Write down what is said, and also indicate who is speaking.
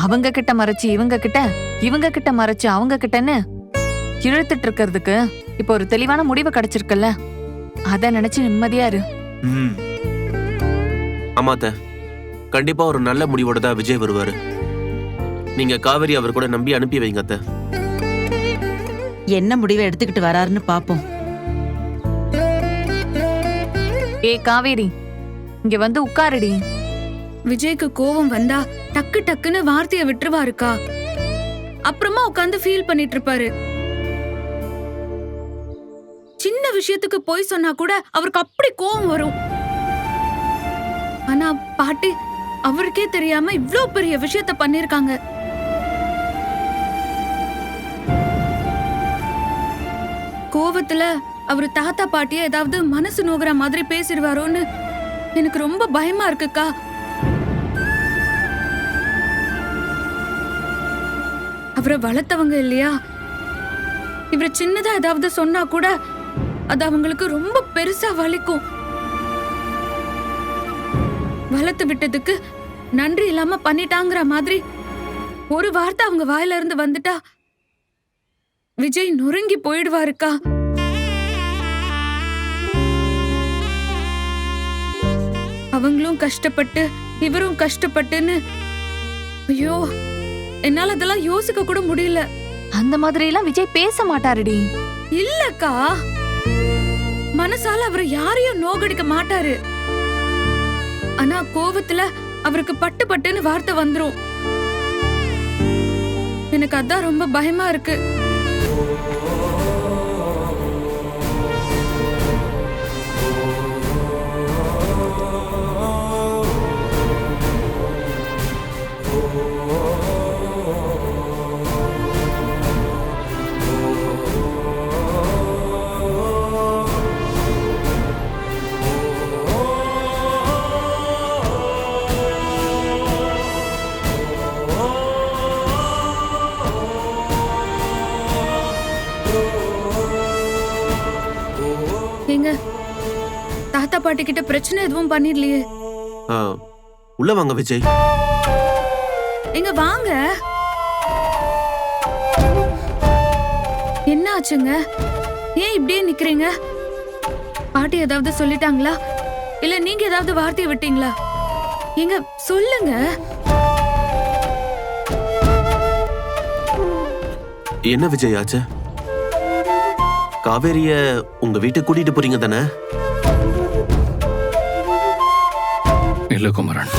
Speaker 1: அவங்க கிட்ட மறைச்சு இவங்க கிட்ட, இவங்க கிட்ட மறைச்சு அவங்க கிட்டன்னு இழுத்துட்டு இருக்கிறதுக்கு இப்போ ஒரு தெளிவான முடிவு கிடைச்சிருக்குல்ல, அத நினைச்சு நிம்மதியா இரு.
Speaker 2: ஆமாத்த, கண்டிப்பா ஒரு நல்ல முடிவோட தான் விஜய் வருவாரு. நீங்க காவேரி அவர் கூட நம்பி அனுப்பி வைங்க அத்த.
Speaker 3: என்ன முடிவை எடுத்துக்கிட்டு வராருன்னு பாப்போம்.
Speaker 1: ஏ காவேரி, இங்க வந்து உட்காருடி.
Speaker 4: விஜய்க்கு கோவம் வந்தா டக்கு டக்குன்னு வார்த்தைய விட்டுருவாருக்கா. அப்புறமா உட்காந்து ஃபீல் பண்ணிட்டு இருப்பாரு. சின்ன விஷயத்துக்கு போய் சொன்னா கூட அவருக்கு அப்படி கோவம் வரும். ஆனா பாட்டி அவருக்கே தெரியாம இவ்ளோ பெரிய விஷயத்த பண்ணிருக்காங்க. கோவத்துல அவரு தாத்தா பாட்டிய ஏதாவது மனசு நோகுற மாதிரி பேசிடுவாரோன்னு எனக்கு ரொம்ப பயமா இருக்குக்கா. அவரை வளர்த்தவங்க இல்லையா, இவர் சின்னதா ஏதாவது சொன்னா கூட அது அவங்களுக்கு ரொம்ப பெருசா வலிக்கும். வளர்த்து விட்டதுக்கு நன்றி இல்லாம பண்ணிட்டாங்கிற மாதிரி ஒரு வார்த்தை அவங்க வாயில இருந்து வந்துட்டா விஜய் நொறுங்கி போயிடுவாருக்கா. அவங்களும் கஷ்டப்பட்டு இவரும் கஷ்டப்பட்டுன்னு, ஐயோ என்னால அதெல்லாம் யோசிக்க கூட முடியல.
Speaker 1: அந்த மாதிரி எல்லாம் விஜய் பேச மாட்டாருடி.
Speaker 4: இல்லக்கா, மனசால அவர் யாரையும் நோகடிக்க மாட்டாரு. ஆனா கோவத்துல அவருக்கு பட்டு பட்டுன்னு வார்த்தை வந்துரும். எனக்கு அதான் ரொம்ப பயமா இருக்கு. எங்க தாத்தா பாட்டி கிட்ட பிரச்சனை எதுவும் பண்ணிடலையே?
Speaker 2: உள்ள வாங்க விஜய்.
Speaker 4: எங்க வாங்க. என்ன ஆச்சுங்க? ஏன் இப்படியே நிக்கிறீங்க? பாட்டி ஏதாவது சொல்லிட்டாங்களா, இல்ல நீங்க ஏதாவது வார்த்தையை விட்டீங்களா? எங்க சொல்லுங்க.
Speaker 2: என்ன விஜய் ஆச்சு? காவேரிய உங்க வீட்டுக்கு கூட்டிட்டு போறீங்க தானே?
Speaker 5: இல்ல குமரன்,